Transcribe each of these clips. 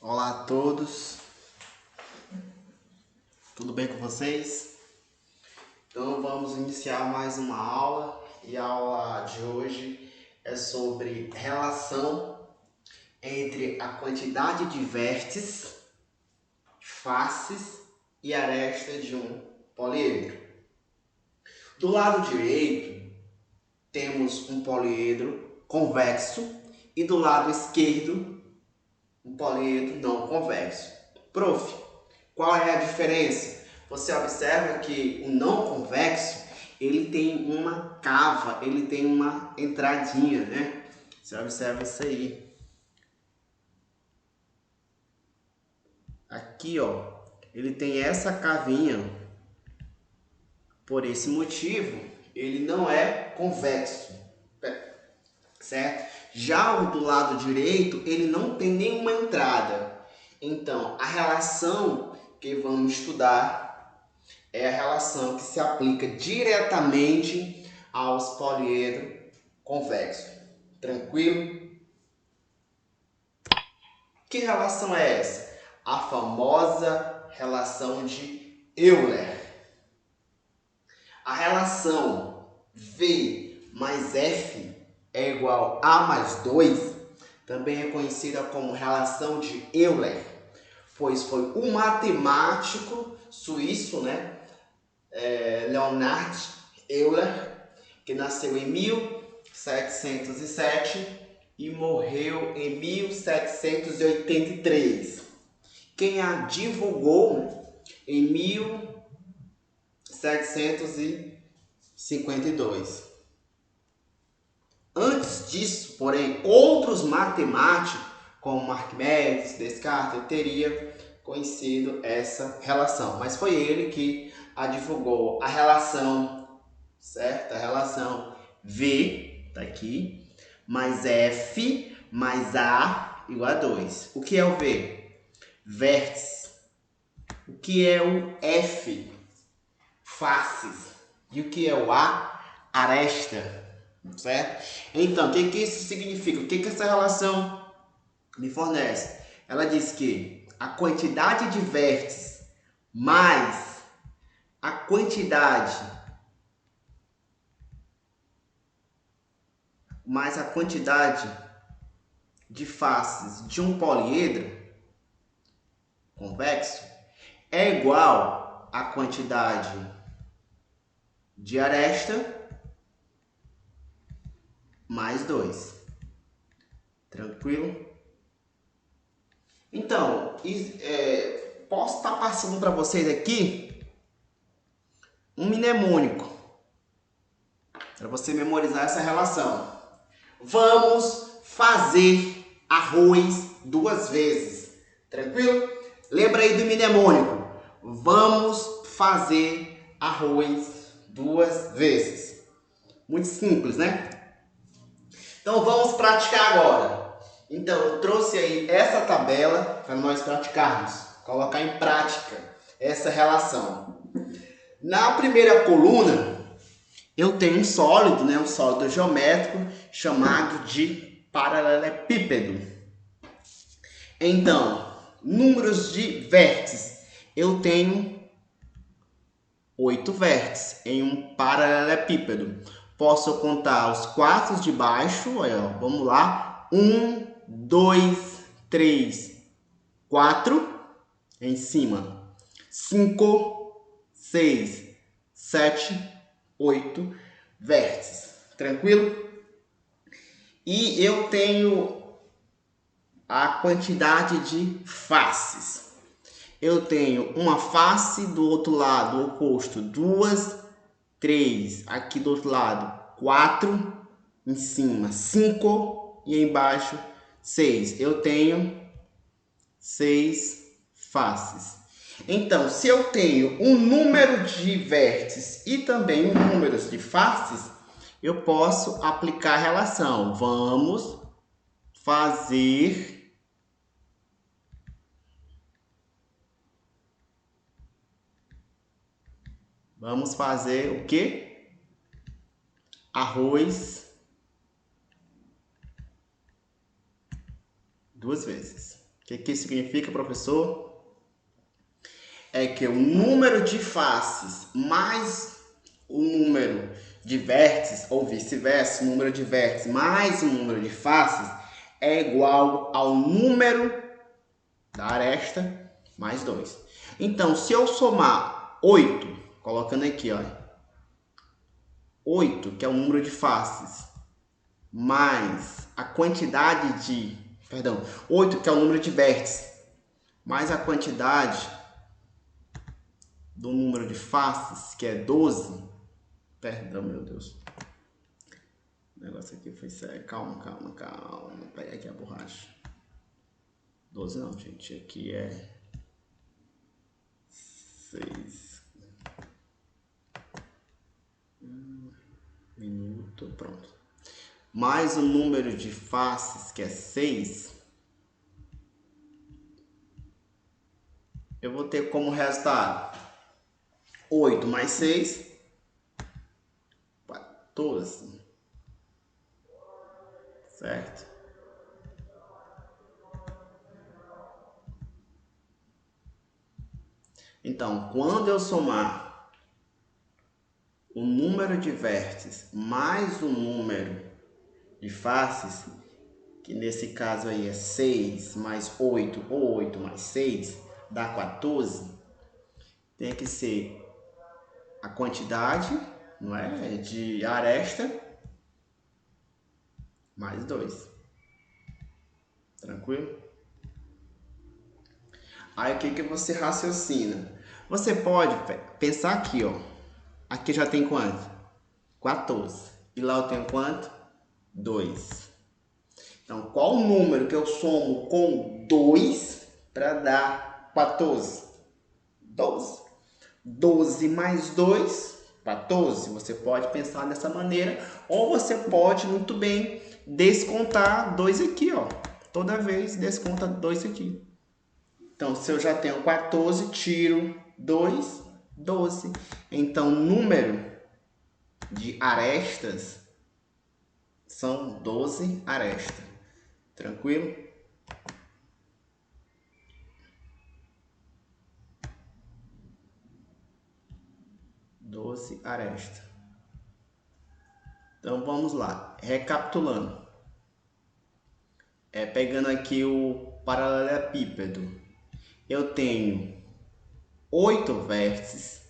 Olá a todos, tudo bem com vocês? Então vamos iniciar mais uma aula e a aula de hoje é sobre relação entre a quantidade de vértices, faces e arestas de um poliedro. Do lado direito temos um poliedro convexo e do lado esquerdo um poliedro não convexo. Prof, qual é a diferença? Você observa que o não convexo, ele tem uma cava, ele tem uma entradinha, né? Você observa isso aí. Aqui, ó, ele tem essa cavinha. Por esse motivo, ele não é convexo, certo? Já o do lado direito, ele não tem nenhuma entrada. Então, a relação que vamos estudar é a relação que se aplica diretamente aos poliedros convexos. Tranquilo? Que relação é essa? A famosa relação de Euler. A relação V mais F é igual a mais 2, também é conhecida como relação de Euler, pois foi um matemático suíço, Leonhard Euler, que nasceu em 1707 e morreu em 1783. Quem a divulgou em 1752. Antes disso, porém, outros matemáticos, como Arquimedes, Descartes, teria conhecido essa relação. Mas foi ele que a divulgou, a relação, certo? A relação V, tá aqui, mais F mais A igual a 2. O que é o V? Vértice. O que é o F? Faces. E o que é o A? Aresta. Certo? Então, o que isso significa? O que essa relação me fornece? Ela diz que a quantidade de vértices mais a quantidade de faces de um poliedro convexo é igual à quantidade de aresta mais 2. Tranquilo? Então, posso estar passando para vocês aqui um mnemônico para você memorizar essa relação. Vamos fazer arroz 2 vezes. Tranquilo? Lembra aí do mnemônico. Vamos fazer arroz 2 vezes. Muito simples, né? Então vamos praticar agora. Então eu trouxe aí essa tabela para nós praticarmos, colocar em prática essa relação. Na primeira coluna eu tenho um sólido, um sólido geométrico chamado de paralelepípedo. Então, números de vértices. Eu tenho 8 vértices em um paralelepípedo. Posso contar os 4 de baixo, vamos lá. 1, 2, 3, 4 em cima. 5, 6, 7, 8 vértices. Tranquilo? E eu tenho a quantidade de faces. Eu tenho uma face do outro lado oposto, 2, 3, aqui do outro lado, 4, em cima, 5 e embaixo, 6. Eu tenho 6 faces. Então, se eu tenho um número de vértices e também um número de faces, eu posso aplicar a relação. Vamos fazer o quê? Arroz 2 vezes. O que significa, professor? É que o número de faces mais o número de vértices, ou vice-versa, o número de vértices mais o número de faces é igual ao número da aresta mais 2. Então, se eu somar 8, colocando aqui, ó, 8, que é o número de faces, mais a quantidade de... Perdão, 8, que é o número de vértices, mais a quantidade do número de faces, que é 12. Perdão, meu Deus. O negócio aqui foi sério. Calma. Vou pegar aqui a borracha. 12 não, gente. Aqui é 6. Minuto, pronto. Mais o número de faces, que é 6. Eu vou ter como resultado 8 mais 6, 14. Certo? Então, quando eu somar o número de vértices mais o número de faces, que nesse caso aí é 6 mais 8 ou 8 mais 6, dá 14, tem que ser a quantidade, não é, de aresta mais 2. Tranquilo? Aí o que você raciocina? Você pode pensar aqui, ó. Aqui já tem quanto? 14. E lá eu tenho quanto? 2. Então, qual o número que eu somo com 2 para dar 14? 12. 12 mais 2, 14. Você pode pensar dessa maneira, ou você pode muito bem descontar 2 aqui, ó. Toda vez desconta 2 aqui. Então, se eu já tenho 14, tiro 2, 12. Então, o número de arestas são 12 arestas. Tranquilo? Doze arestas. Então, vamos lá. Recapitulando. Pegando aqui o paralelepípedo. Eu tenho 8 vértices,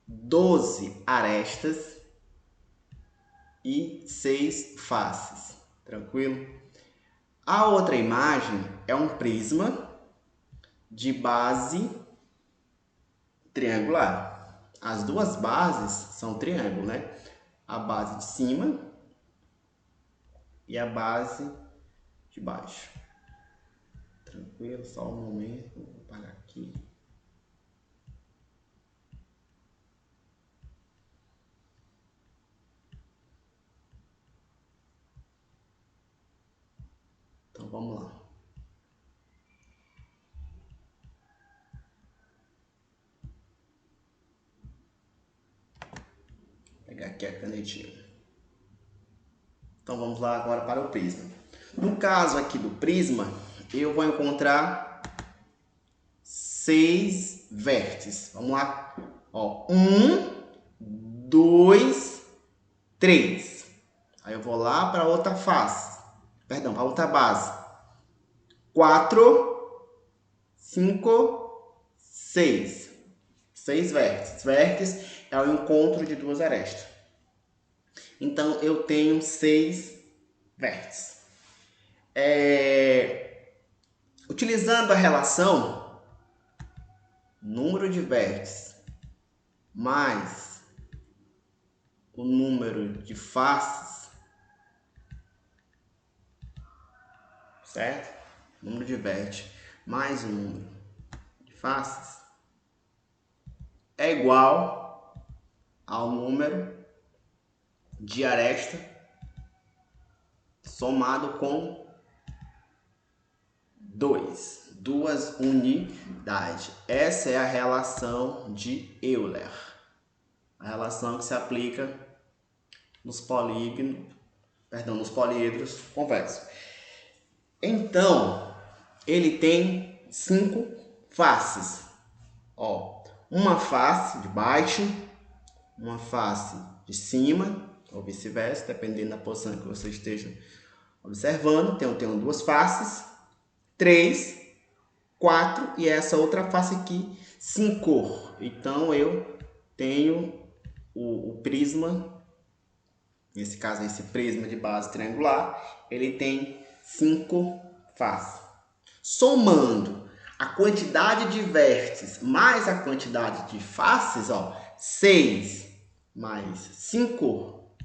12 arestas e 6 faces. Tranquilo? A outra imagem é um prisma de base triangular. As duas bases são triângulo, né? A base de cima e a base de baixo. Tranquilo? Só um momento. Vou parar aqui. Então vamos lá. Vou pegar aqui a canetinha. Então vamos lá agora para o prisma. No caso aqui do prisma, eu vou encontrar 6 vértices. Vamos lá. Ó, 1, 2, 3. Aí eu vou lá para outra face. Perdão, para outra base. 4, 5, 6. 6 vértices. Vértice é o encontro de duas arestas. Então, eu tenho 6 vértices. Utilizando a relação número de vértices mais o número de faces, certo? Número de vértices mais o número de faces é igual ao número de aresta somado com 2. Duas unidades. Essa é a relação de Euler. A relação que se aplica nos polígonos, nos poliedros convexos. Então, ele tem 5 faces. Ó, uma face de baixo, uma face de cima, ou vice-versa, dependendo da posição que você esteja observando. Então, eu tenho 2 faces, 3, 4 e essa outra face aqui, 5. Então, eu tenho o prisma, nesse caso, esse prisma de base triangular, ele tem 5 faces. Somando a quantidade de vértices mais a quantidade de faces, ó, 6 mais 5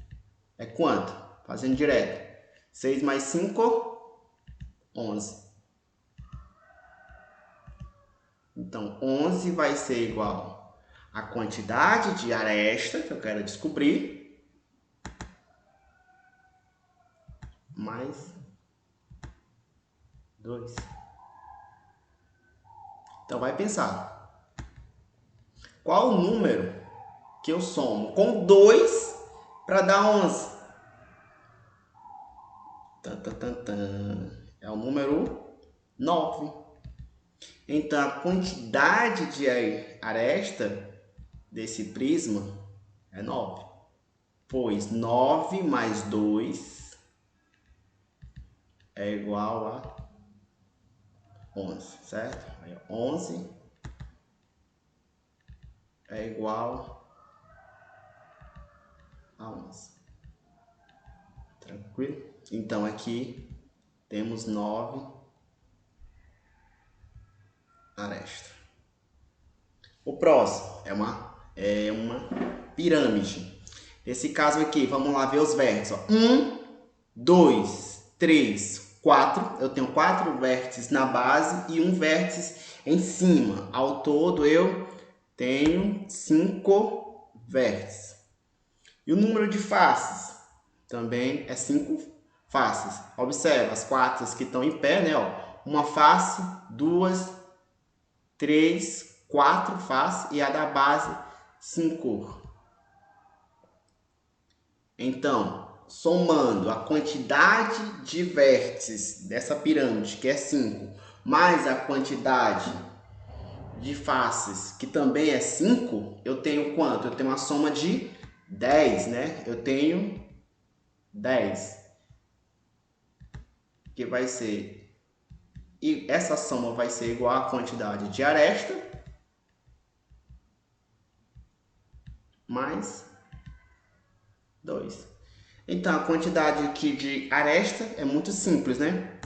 é quanto? Fazendo direto. 6 mais 5, 11. Então, 11 vai ser igual à quantidade de aresta que eu quero descobrir, mais 2. Então, vai pensar. Qual o número que eu somo com 2 para dar 11? É o número 9. Então, a quantidade de aresta desse prisma é 9. Pois 9 mais 2 é igual a 11, certo? Aí, 11 é igual a 11. Tranquilo? Então, aqui temos 9 arestas. O próximo é uma pirâmide. Nesse caso aqui, vamos lá ver os vértices. 1, 2, 3, 4. Eu tenho 4 vértices na base e um vértice em cima. Ao todo, eu tenho 5 vértices. E o número de faces também é 5 faces. Observa as 4 que estão em pé, né? Ó, uma face, 2, 3, 4 faces e a da base 5. Então, somando a quantidade de vértices dessa pirâmide, que é 5, mais a quantidade de faces, que também é 5, eu tenho quanto? Eu tenho uma soma de 10, né? Eu tenho 10. Que vai ser... E essa soma vai ser igual à quantidade de aresta mais 2. Então, a quantidade aqui de aresta é muito simples, né?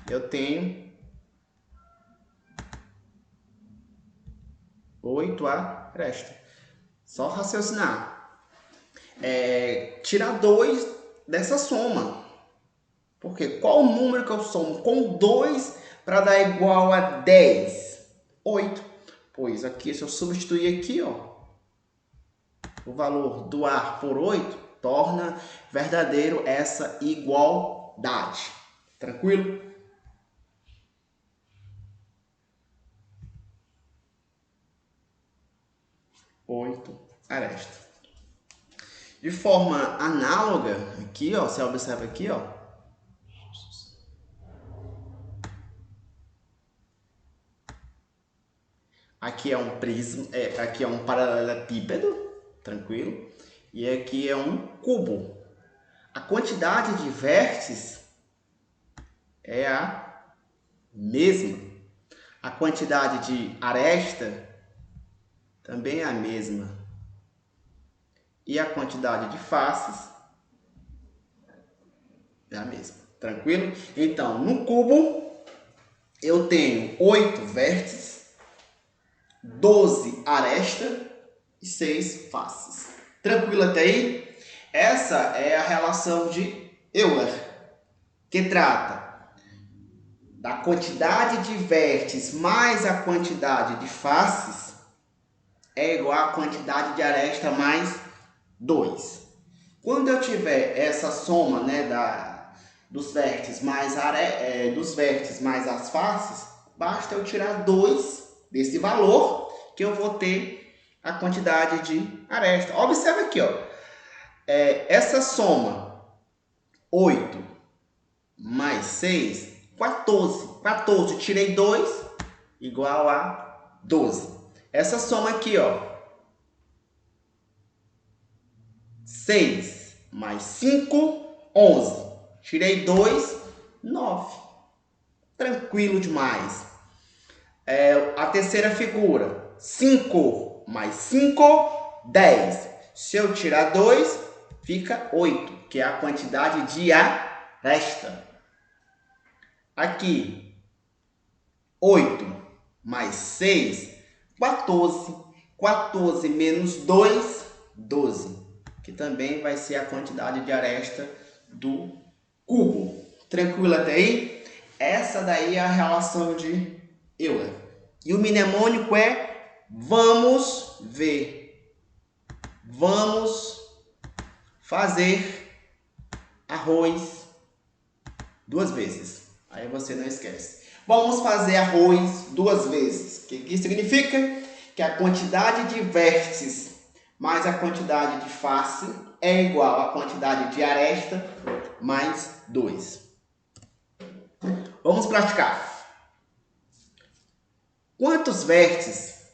Eu tenho 8 arestas. Só raciocinar. Tirar 2 dessa soma. Porque qual o número que eu somo com 2 para dar igual a 10? 8. Pois aqui, se eu substituir aqui, ó, o valor do ar por 8, torna verdadeiro essa igualdade. Tranquilo? Oito arestas. De forma análoga, aqui, ó, você observa aqui, ó, aqui é um prisma, aqui é um paralelepípedo, tranquilo, e aqui é um cubo. A quantidade de vértices é a mesma. A quantidade de aresta também é a mesma. E a quantidade de faces é a mesma. Tranquilo? Então, no cubo, eu tenho 8 vértices, 12 arestas e 6 faces. Tranquilo até aí? Essa é a relação de Euler, que trata da quantidade de vértices mais a quantidade de faces é igual à quantidade de aresta mais 2. Quando eu tiver essa soma, né, dos vértices mais as faces, basta eu tirar 2 desse valor que eu vou ter a quantidade de aresta. Observa aqui, ó, essa soma 8 mais 6 14. 14, tirei 2, igual a 12. Essa soma aqui, ó. 6 mais 5, 11. Tirei 2, 9. Tranquilo demais. A terceira figura. 5 mais 5, 10. Se eu tirar 2, fica 8, que é a quantidade de aresta. Aqui, 8 mais 6, 14. 14 menos 2, 12. Que também vai ser a quantidade de aresta do cubo. Tranquilo até aí? Essa daí é a relação de Euler. E o mnemônico é vamos ver. Vamos fazer arroz 2 vezes. Aí você não esquece. Vamos fazer arroz 2 vezes. O que significa? Que a quantidade de vértices mais a quantidade de face é igual à quantidade de aresta mais 2. Vamos praticar. Quantos vértices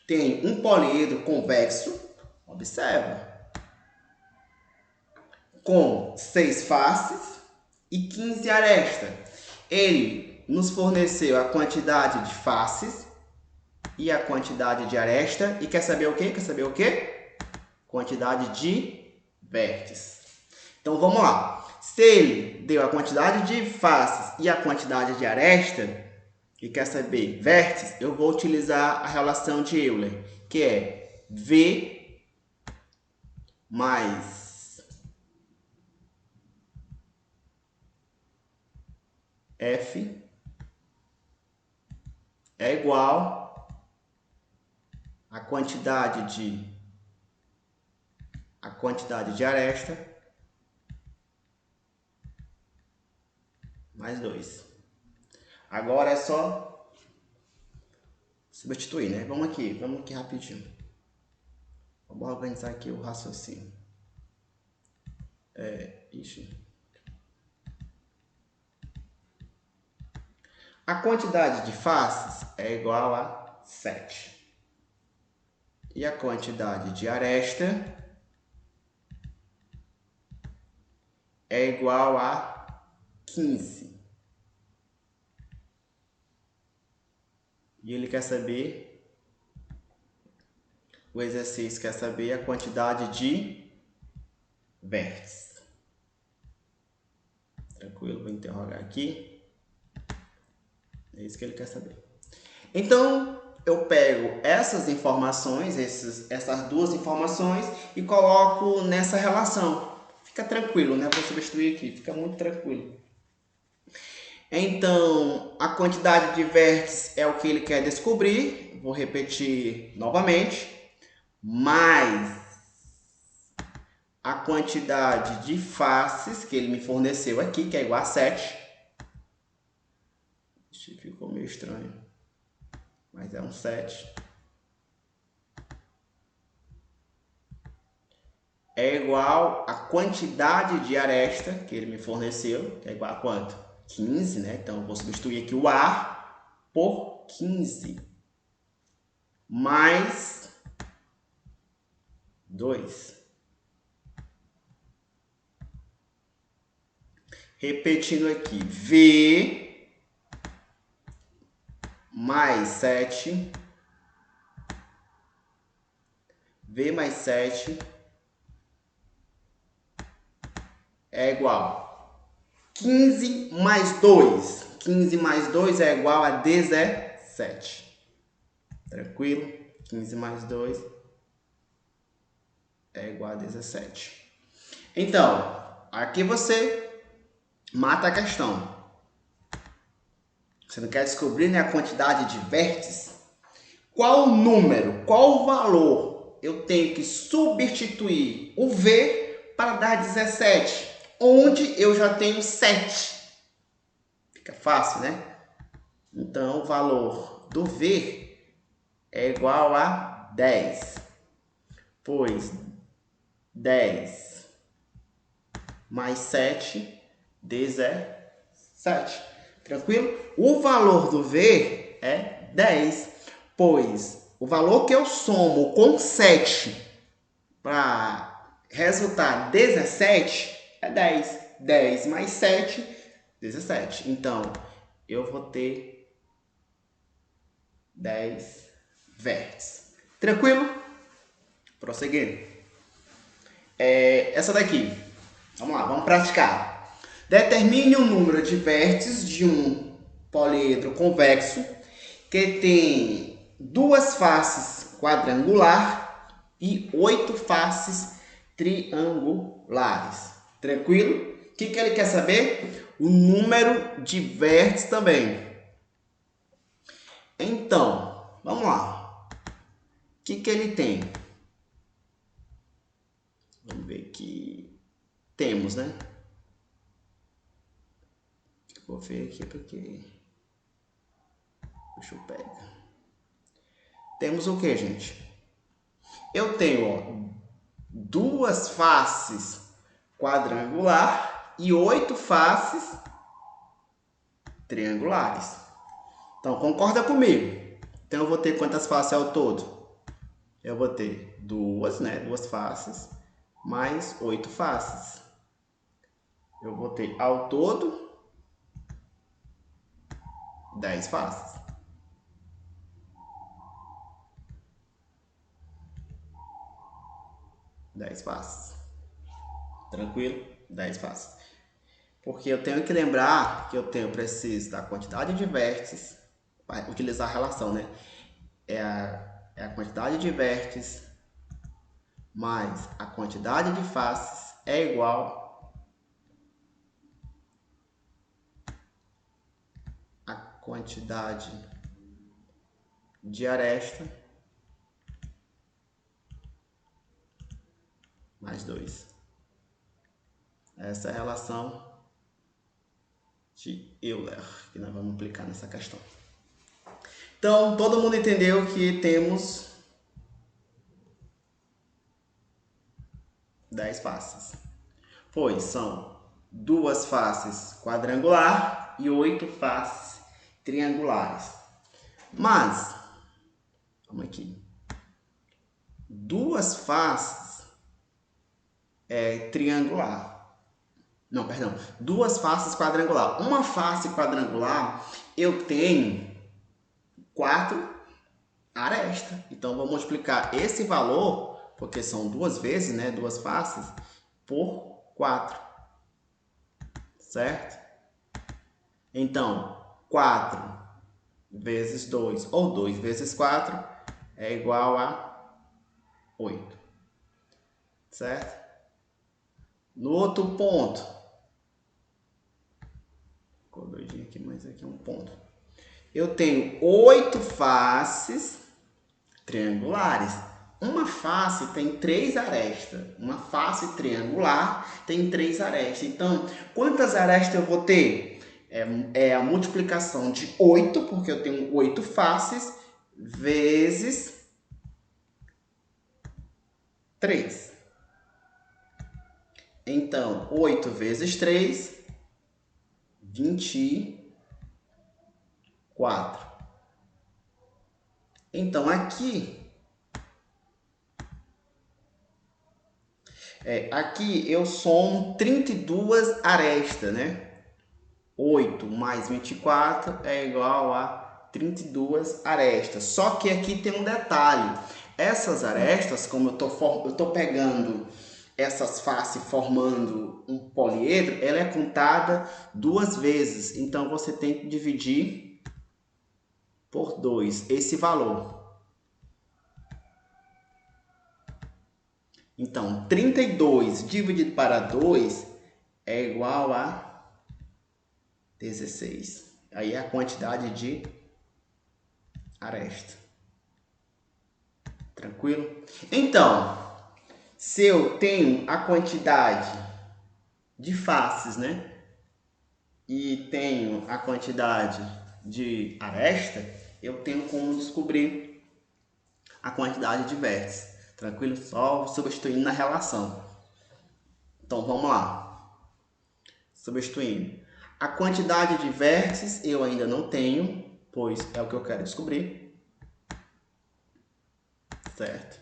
tem um poliedro convexo? Observa. Com 6 faces e 15 arestas. Ele nos forneceu a quantidade de faces e a quantidade de aresta. E quer saber o quê? Quer saber o quê? Quantidade de vértices. Então vamos lá. Se ele deu a quantidade de faces e a quantidade de aresta, e quer saber vértices, eu vou utilizar a relação de Euler, que é V mais F é igual à quantidade de aresta mais 2. Agora é só substituir, né? Vamos aqui rapidinho. Vamos organizar aqui o raciocínio. A quantidade de faces é igual a 7. E a quantidade de aresta é igual a 15. E ele quer saber, o exercício quer saber a quantidade de vértices. Tranquilo, vou interrogar aqui. É isso que ele quer saber. Então, eu pego essas informações, essas duas informações e coloco nessa relação. Fica tranquilo, né? Vou substituir aqui, fica muito tranquilo. Então, a quantidade de vértices é o que ele quer descobrir. Vou repetir novamente. Mais a quantidade de faces que ele me forneceu aqui, que é igual a 7. Ficou meio estranho, mas é um 7. É igual a quantidade de aresta que ele me forneceu, que é igual a quanto? 15, né? Então, eu vou substituir aqui o A por 15. Mais 2. Repetindo aqui, V mais 7. V mais 7 é igual 15 mais 2. 15 mais 2 é igual a 17. Tranquilo? 15 mais 2 é igual a 17. Então, aqui você mata a questão. Você não quer descobrir, né, a quantidade de vértices? Qual número, qual valor eu tenho que substituir o V para dar 17? Onde eu já tenho 7. Fica fácil, né? Então, o valor do V é igual a 10. Pois 10 mais 7, 17. Tranquilo? O valor do V é 10, pois o valor que eu somo com 7 para resultar 17 é 10. 10 mais 7, 17. Então, eu vou ter 10 vértices. Tranquilo? Prosseguindo. Essa daqui. Vamos lá, vamos praticar. Determine o número de vértices de um poliedro convexo que tem 2 faces quadrangular e 8 faces triangulares. Tranquilo? O que ele quer saber? O número de vértices também. Então, vamos lá. O que ele tem? Vamos ver aqui. Temos, né? Vou ver aqui porque... Deixa eu pegar. Temos o que, gente? Eu tenho, ó, 2 faces quadrangular e 8 faces triangulares. Então, concorda comigo? Então, eu vou ter quantas faces ao todo? Eu vou ter 2, né? 2 faces mais 8 faces. Eu vou ter ao todo 10 faces. Tranquilo? 10 faces. Porque eu tenho que lembrar que eu preciso da quantidade de vértices, para utilizar a relação, né? É a quantidade de vértices mais a quantidade de faces é igual a quantidade de aresta mais 2. Essa é a relação de Euler que nós vamos aplicar nessa questão. Então, todo mundo entendeu que temos 10 faces. Pois são 2 faces quadrangular e 8 faces triangulares. Mas, vamos aqui. 2 faces é triangular. Não, perdão. 2 faces quadrangular. Uma face quadrangular, eu tenho 4 arestas. Então, vou multiplicar esse valor, porque são 2 vezes, né? 2 faces, por 4. Certo? Então, 4 vezes 2, ou 2 vezes 4, é igual a 8. Certo? No outro ponto, ficou doidinho aqui, mas aqui é um ponto. Eu tenho 8 faces triangulares. Uma face tem 3 arestas. Uma face triangular tem 3 arestas. Então, quantas arestas eu vou ter? É a multiplicação de 8, porque eu tenho 8 faces, vezes 3. Então, 8 vezes 3, 24. Então, aqui eu somo 32 arestas, né? 8 mais 24 é igual a 32 arestas. Só que aqui tem um detalhe. Essas arestas, como eu tô pegando essas faces formando um poliedro, ela é contada 2 vezes. Então, você tem que dividir por 2 esse valor. Então, 32 dividido para 2 é igual a 16. Aí é a quantidade de aresta. Tranquilo? Então, se eu tenho a quantidade de faces, né? E tenho a quantidade de aresta, eu tenho como descobrir a quantidade de vértices. Tranquilo? Só substituindo na relação. Então, vamos lá. Substituindo. A quantidade de vértices eu ainda não tenho, pois é o que eu quero descobrir. Certo?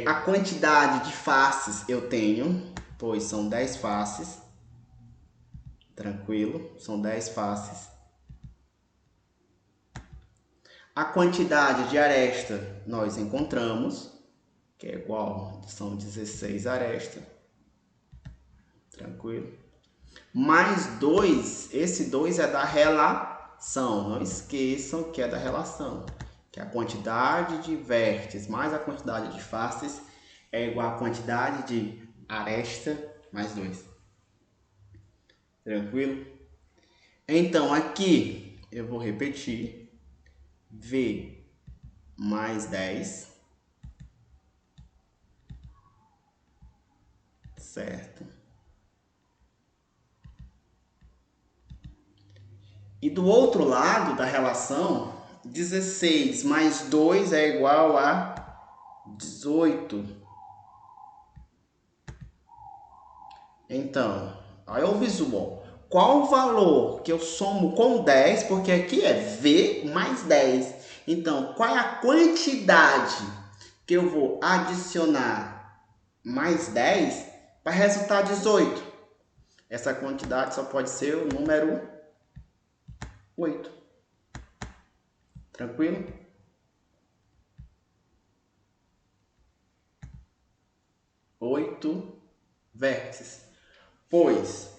A quantidade de faces eu tenho, pois são 10 faces. Tranquilo, são 10 faces. A quantidade de aresta nós encontramos, que é igual, são 16 arestas. Tranquilo. Mais 2, esse 2 é da relação. Não esqueçam que é da relação. Que a quantidade de vértices mais a quantidade de faces é igual à quantidade de aresta mais 2. Tranquilo? Então, aqui eu vou repetir. V mais 10. Certo? E do outro lado da relação, 16 mais 2 é igual a 18. Então, olha o visual. Qual o valor que eu somo com 10? Porque aqui é V mais 10. Então, qual é a quantidade que eu vou adicionar mais 10 para resultar 18? Essa quantidade só pode ser o número 8. Tranquilo? Oito vértices. Pois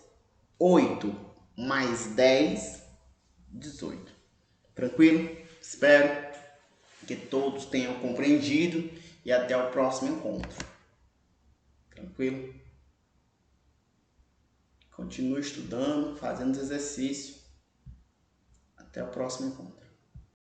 8 mais 10, 18. Tranquilo? Espero que todos tenham compreendido e até o próximo encontro. Tranquilo? Continue estudando, fazendo exercício. Até o próximo encontro.